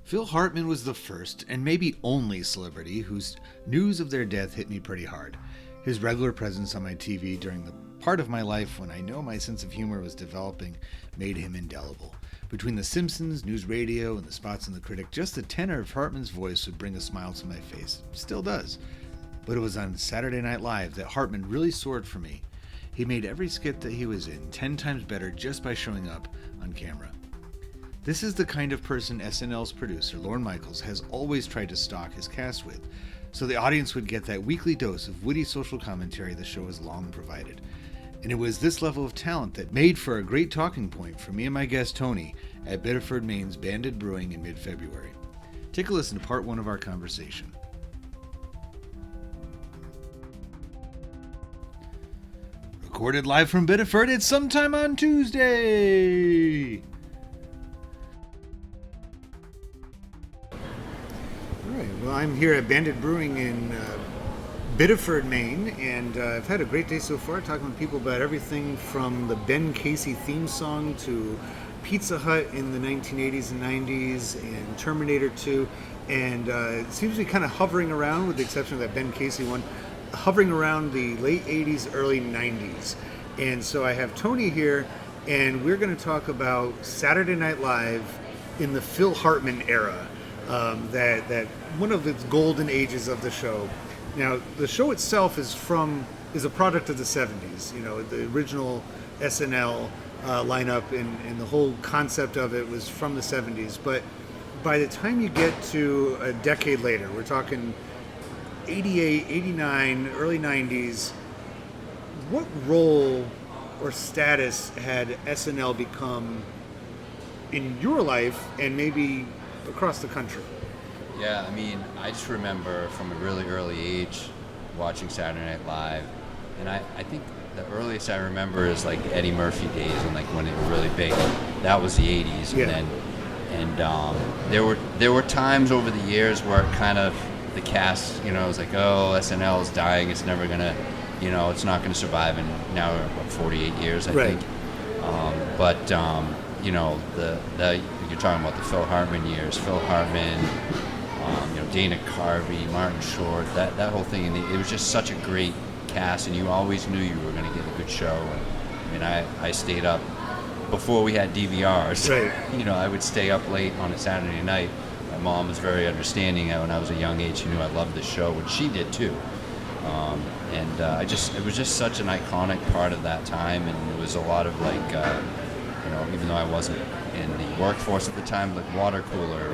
Phil Hartman was the first, and maybe only, celebrity whose news of their death hit me pretty hard. His regular presence on my TV during the part of my life when I know my sense of humor was developing made him indelible. Between The Simpsons, news radio, and the spots in The Critic, just the tenor of Hartman's voice would bring a smile to my face. Still does. But it was on Saturday Night Live that Hartman really soared for me. He made every skit that he was in 10 times better just by showing up on camera. This is the kind of person SNL's producer, Lorne Michaels, has always tried to stock his cast with, so the audience would get that weekly dose of witty social commentary the show has long provided. And it was this level of talent that made for a great talking point for me and my guest Tony at Biddeford, Maine's Banded Brewing in mid-February. Take a listen to part one of our conversation. Recorded live from Biddeford, it's sometime on Tuesday! Alright, well, I'm here at Banded Brewing in Biddeford, Maine, and I've had a great day so far talking with people about everything from the Ben Casey theme song to Pizza Hut in the 1980s and 90s and Terminator 2, and it seems to be kind of hovering around, with the exception of that Ben Casey one, hovering around the late 80s, early 90s. And so I have Tony here, and we're going to talk about Saturday Night Live in the Phil Hartman era, that one of its golden ages of the show. Now, the show itself is a product of the 70s. You know, the original SNL lineup and the whole concept of it was from the 70s. But by the time you get to a decade later, we're talking 88, 89, early 90s, what role or status had SNL become in your life and maybe across the country? Yeah, I mean, I just remember from a really early age watching Saturday Night Live, and I think the earliest I remember is like Eddie Murphy days and like when it was really big. That was the 80s, yeah. And there were times over the years where it kind of, the cast, you know, was like, oh, SNL is dying, it's never gonna, you know, it's not gonna survive. And now we're what, 48 years, I right. think. You know, you're talking about the Phil Hartman years. Phil Hartman, you know, Dana Carvey, Martin Short, that whole thing, and it was just such a great cast, and you always knew you were going to get a good show. I mean, I stayed up before we had DVRs. Right. You know, I would stay up late on a Saturday night. My mom was very understanding. When I was a young age, she knew I loved the show, and she did too. It was just such an iconic part of that time, and it was a lot of like, you know, even though I wasn't in the workforce at the time, like water cooler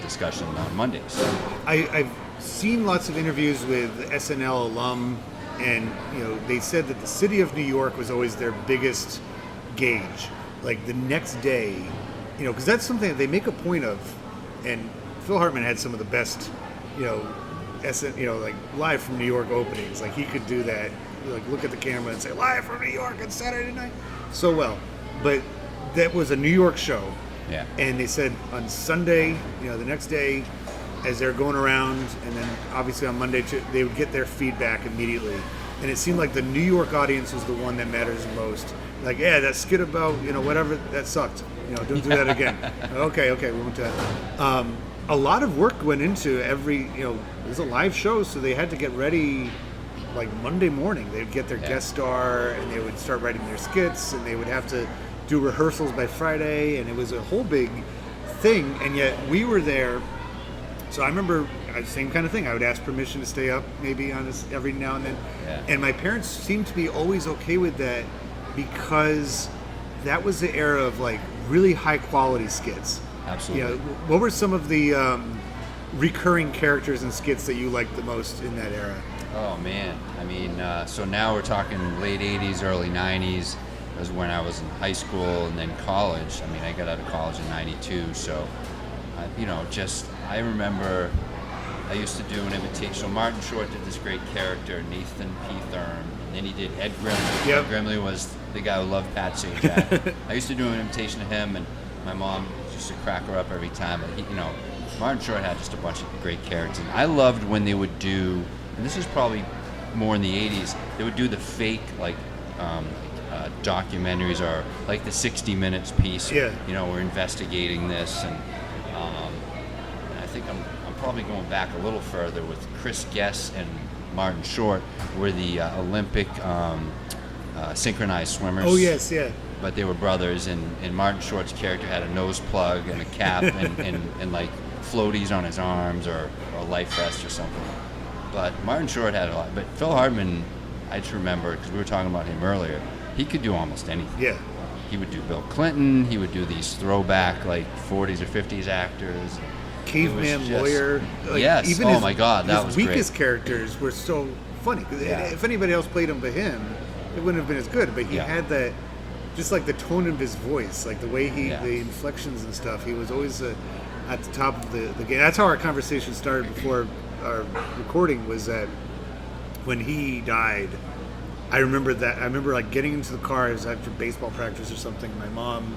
discussion on Mondays. I've seen lots of interviews with SNL alum, and you know, they said that the city of New York was always their biggest gauge. Like the next day, you know, because that's something that they make a point of, and Phil Hartman had some of the best, you know, like live from New York openings. Like he could do that, like look at the camera and say live from New York on Saturday night so well. But that was a New York show. Yeah. And they said on Sunday, you know, the next day, as they're going around, and then obviously on Monday, they would get their feedback immediately. And it seemed like the New York audience was the one that matters most. Like, yeah, that skit about, you know, whatever, that sucked. You know, don't do that again. Okay, we won't do that. A lot of work went into every, you know, it was a live show, so they had to get ready like Monday morning. They'd get their guest star, and they would start writing their skits, and they would have to do rehearsals by Friday, and it was a whole big thing. And yet we were there, so I remember same kind of thing. I would ask permission to stay up maybe on this every now and then, and my parents seemed to be always okay with that, because that was the era of like really high quality skits. Absolutely. You know, what were some of the recurring characters and skits that you liked the most in that era? Oh man, I mean, so now we're talking late 80s, early 90s. Was when I was in high school and then college. I mean, I got out of college in 92, so, you know, just, I remember I used to do an imitation. So Martin Short did this great character, Nathan P. Thurm, and then he did Ed Grimley. Yep. Ed Grimley was the guy who loved Pat Sajak. I used to do an imitation of him, and my mom used to crack her up every time. But he, you know, Martin Short had just a bunch of great characters. And I loved when they would do, and this is probably more in the 80s, they would do the fake, like, documentaries, or like the 60 Minutes piece. Yeah. You know, we're investigating this, and think I'm probably going back a little further with Chris Guest and Martin Short were the Olympic synchronized swimmers. Oh yes, yeah. But they were brothers, and Martin Short's character had a nose plug and a cap and like floaties on his arms or a life vest or something. But Martin Short had a lot. But Phil Hartman, I just remember, because we were talking about him earlier, he could do almost anything. Yeah. He would do Bill Clinton. He would do these throwback, like, 40s or 50s actors. Caveman lawyer. Like, yes. Even Oh, my God. That was great. great. His weakest characters were so funny. Yeah. If anybody else played him but him, it wouldn't have been as good. But he Yeah. had that, just like the tone of his voice, like the way Yeah. the inflections and stuff. He was always at the top of the game. That's how our conversation started before our recording, was that when he died, I remember like getting into the car after baseball practice or something. My mom,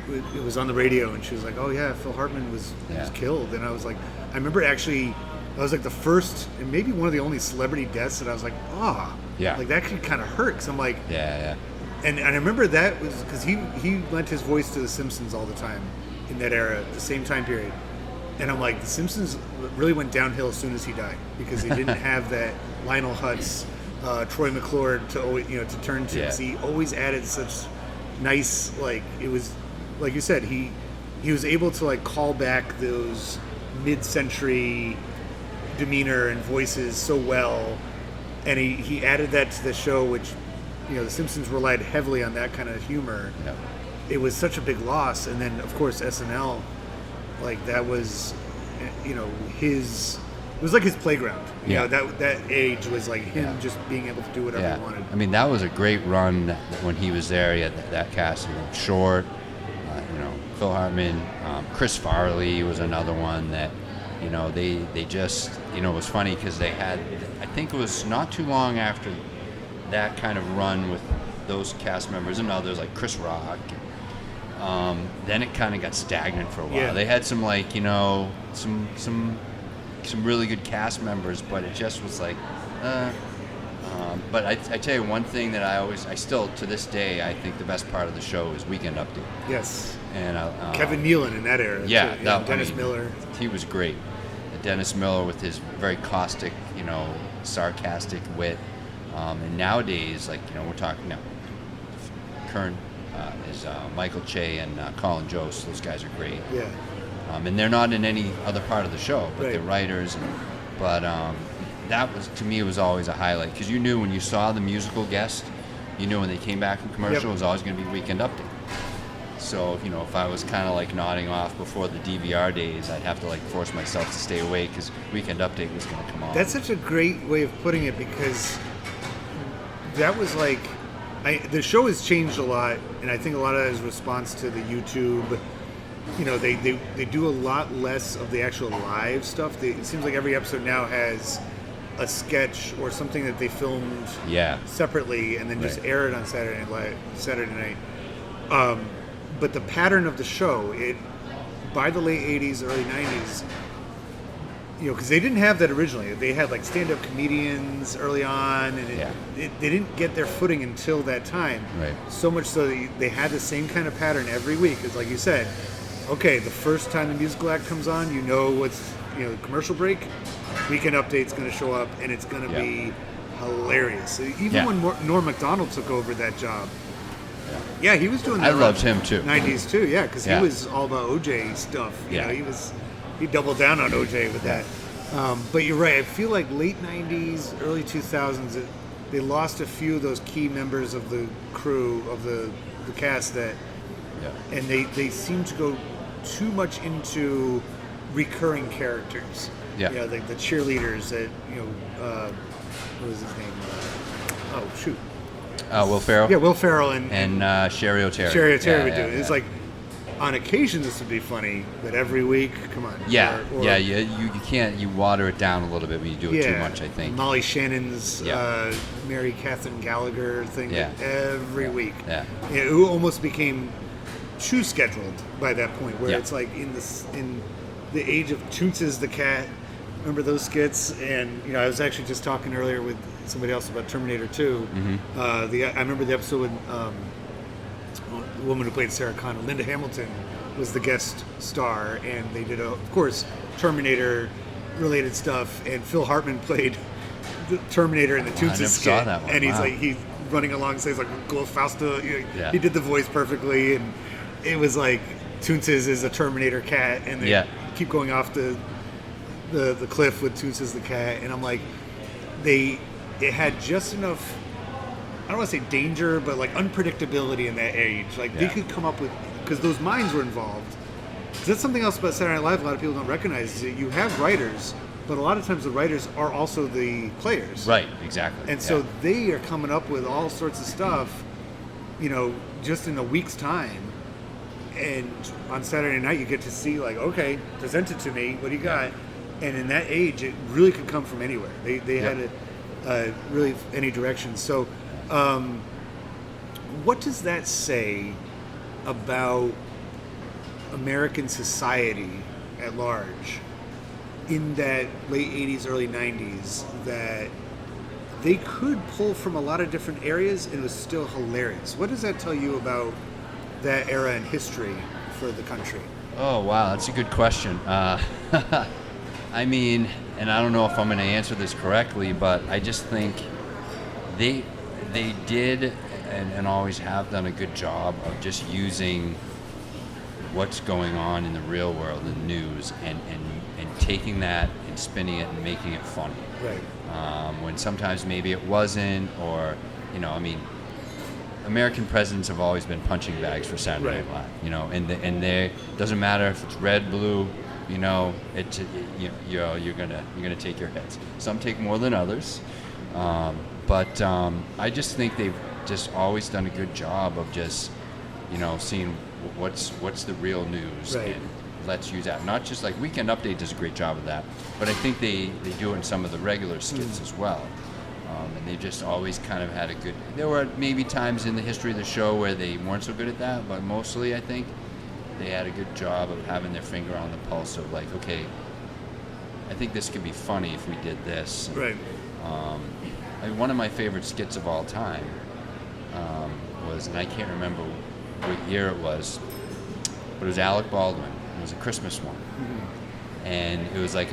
it was on the radio, and she was like, "Oh yeah, Phil Hartman was killed." And I was like, I remember actually, I was like the first and maybe one of the only celebrity deaths that I was like, like that could kind of hurt. Because I'm like, And I remember that was because he lent his voice to The Simpsons all the time in that era, the same time period. And I'm like, The Simpsons really went downhill as soon as he died, because they didn't have that Lionel Hutz, Troy McClure to turn to. Because he always added such nice, like, it was like you said, he was able to like call back those mid-century demeanor and voices so well, and he added that to the show, which, The Simpsons relied heavily on that kind of humor. Yeah. It was such a big loss. And then of course SNL, like that was, his, it was like his playground. That age was like him just being able to do whatever he wanted. I mean, that was a great run when he was there. He had that cast, Short, Phil Hartman, Chris Farley was another one that, they just, it was funny because they had, I think it was not too long after that kind of run with those cast members and others like Chris Rock. Then it kind of got stagnant for a while. Yeah. They had some some really good cast members, but it just was like, but I tell you one thing that I still to this day I think the best part of the show is Weekend Update. Yes. And Kevin Nealon in that era. Yeah, too. Dennis Miller. He was great. Dennis Miller with his very caustic, sarcastic wit. And nowadays, like, we're talking now, current is Michael Che and Colin Jost. Those guys are great. Yeah. And they're not in any other part of the show, but Right. they're writers. But that was, to me, it was always a highlight, because you knew when you saw the musical guest, you knew when they came back from commercial, it was always going to be Weekend Update. So, if I was kind of like nodding off before the DVR days, I'd have to like force myself to stay awake because Weekend Update was going to come on. That's such a great way of putting it, because that was like, the show has changed a lot, and I think a lot of that is response to the YouTube. They do a lot less of the actual live stuff. It seems like every episode now has a sketch or something that they filmed separately and then just air it on Saturday night. But the pattern of the show, by the late 80s, early 90s, because they didn't have that originally. They had like stand-up comedians early on, and they didn't get their footing until that time. Right. So much so that they had the same kind of pattern every week. It's like you said, okay, the first time the musical act comes on, what's, commercial break, Weekend Update's going to show up, and it's going to be hilarious. Even when Norm Macdonald took over that job, he was doing that. I loved him too. 90s too, because he was all about OJ stuff. He doubled down on OJ with that. But you're right. I feel like late 90s, early 2000s, they lost a few of those key members of the crew, of the cast and they seem to go too much into recurring characters. Like the cheerleaders that, what was his name? Will Ferrell? Yeah, Will Ferrell and Sherry O'Terry. Sherry O'Terry would do it. It's like, on occasion this would be funny, but every week, come on. You can't, you water it down a little bit when you do it too much, I think. Molly Shannon's Mary Catherine Gallagher thing every week. It almost became too scheduled by that point, where it's like in the age of Toonces the Cat. Remember those skits? And I was actually just talking earlier with somebody else about Terminator 2. I remember the episode with the woman who played Sarah Connor, Linda Hamilton, was the guest star, and they did, of course, Terminator related stuff, and Phil Hartman played the Terminator in the Toonses skit. saw that one. And he's Wow. like, he's running along, says like, "Go faster." Yeah. He did the voice perfectly, and it was like Toonses is a Terminator cat, and they keep going off the cliff with Toonses the cat, and I'm like, it had just enough, I don't want to say danger, but like unpredictability in that age. Like they could come up with, because those minds were involved. 'Cause that's something else about Saturday Night Live a lot of people don't recognize, is that you have writers, but a lot of times the writers are also the players. Right, exactly. And so they are coming up with all sorts of stuff, just in a week's time. And on Saturday night, you get to see, like, okay, present it to me. What do you got? And in that age, it really could come from anywhere. They had it really any direction. So, what does that say about American society at large in that late 80s, early 90s, that they could pull from a lot of different areas and it was still hilarious? What does that tell you about that era in history for the country? Oh, wow, that's a good question. I mean, and I don't know if I'm going to answer this correctly, but I just think they did and always have done a good job of just using what's going on in the real world in the news and taking that and spinning it and making it funny. Right. When sometimes maybe it wasn't, or, American presidents have always been punching bags for Saturday Night Live, and they doesn't matter if it's red, blue, you're gonna take your hits. Some take more than others, but I just think they've just always done a good job of just seeing what's the real news, and let's use that. Not just like Weekend Update does a great job of that, but I think they do it in some of the regular skits as well. And they just always kind of had a good. There were maybe times in the history of the show where they weren't so good at that, but mostly I think they had a good job of having their finger on the pulse of like, okay, I think this could be funny if we did this. Right. One of my favorite skits of all time was, and I can't remember what year it was, but it was Alec Baldwin. It was a Christmas one, and it was like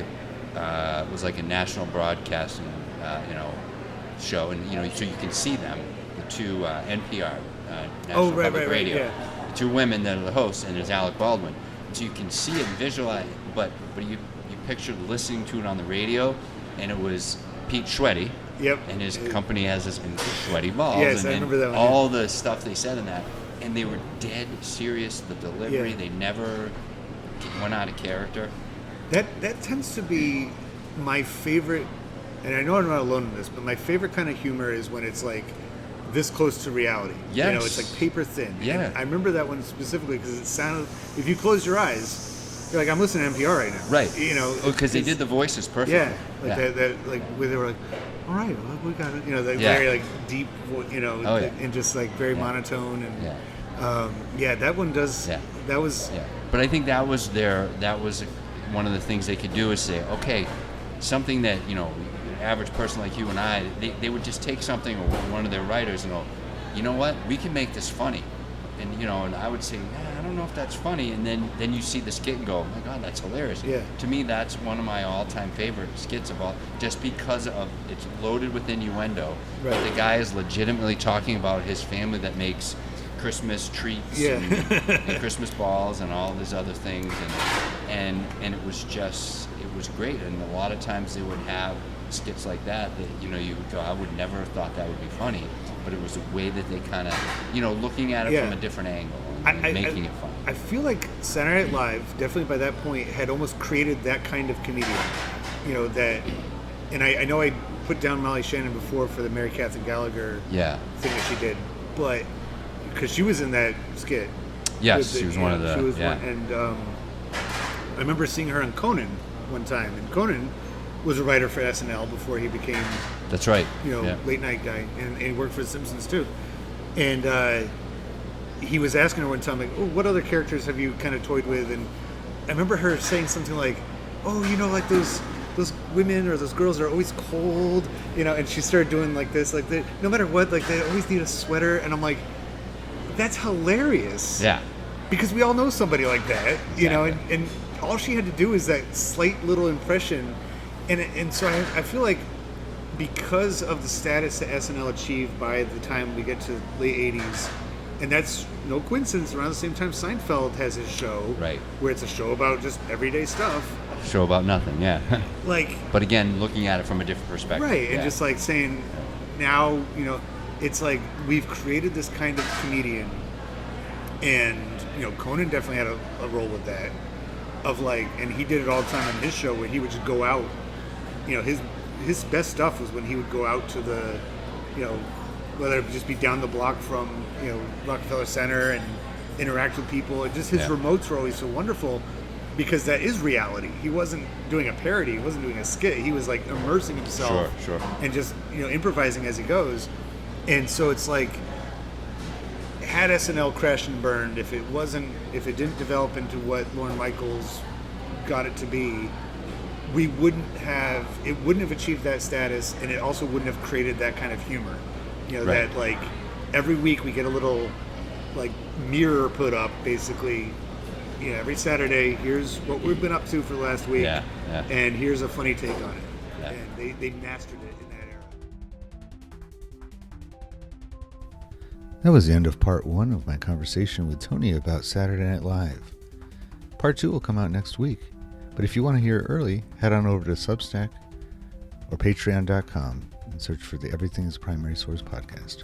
a national broadcasting, show, and so you can see them, the two NPR, National Public Radio, the two women that are the hosts, and there's Alec Baldwin. So you can see it and visualize, but you picture listening to it on the radio, and it was Pete Schweddy. Yep. And his company has this Sweaty Balls. Yes, and I remember that one. All the stuff they said in that, and they were dead serious. The delivery, Yeah. they never went out of character. That tends to be my favorite, and I know I'm not alone in this, but my favorite kind of humor is when it's like this close to reality. Yes. It's like paper thin. Yeah. And I remember that one specifically because it sounded, if you close your eyes, you're like, I'm listening to NPR right now. Right. Because they did the voices perfectly. Yeah. That like where they were like, all right, well, we got it. Very like deep, and just like very monotone and that one does. Yeah. That was. Yeah. But I think that was one of the things they could do is say, okay, something that average person like you and I, they would just take something or one of their writers and go, you know what, we can make this funny, and and I would say, I don't know if that's funny, and then you see the skit and go, oh my God, that's hilarious. Yeah. To me, that's one of my all-time favorite skits of all, just because of it's loaded with innuendo. Right. The guy is legitimately talking about his family that makes Christmas treats and Christmas balls and all these other things, and it was great. And a lot of times they would have skits like that you would go, I would never have thought that would be funny, but it was the way that they kind of looking at it from a different angle and making it fun. I feel like Saturday Night Live definitely by that point had almost created that kind of comedian, that, and I know I put down Molly Shannon before for the Mary Catherine Gallagher thing that she did, but because she was in that skit. Yes, she was one of the. She was one, and I remember seeing her on Conan one time, and Conan was a writer for SNL before he became. That's right. Late night guy, and he worked for The Simpsons too. And he was asking her one time, like, "Oh, what other characters have you kind of toyed with?" And I remember her saying something like, "Oh, like those women or those girls are always cold, And she started doing like this, like no matter what, like they always need a sweater. And I'm like, that's hilarious. Yeah. because we all know somebody like that, you know, Exactly. and all she had to do is that slight little impression, and so I feel like because of the status that SNL achieved by the time we get to late 80s, and that's no coincidence, around the same time Seinfeld has his show, Right. where it's a show about just everyday stuff, Show about nothing, yeah. like, But again, looking at it from a different perspective. right, and yeah. just like saying, now, you know, it's like we've created this kind of comedian, and, you know, Conan definitely had a role with that, of like, and he did it all the time on his show, where he would just go out, you know, his best stuff was when he would go out to the, you know, whether it would just be down the block from, you know, Rockefeller Center, and interact with people, and just his Yeah. remotes were always so wonderful, because that is reality. He wasn't doing a parody, he wasn't doing a skit, he was like immersing himself, Sure. and just, you know, improvising as he goes. And so it's like, had SNL crashed and burned, if it didn't develop into what Lorne Michaels got it to be, it wouldn't have achieved that status, and it also wouldn't have created that kind of humor. You know, Right. that like every week we get a little like mirror put up, basically. You know, every Saturday, here's what we've been up to for the last week, Yeah. and here's a funny take on it. Yeah. And they mastered it in that era. That was the end of part 1 of my conversation with Tony about Saturday Night Live. Part 2 will come out next week, but if you want to hear it early, head on over to Substack or Patreon.com and search for the Everything is Primary Source podcast.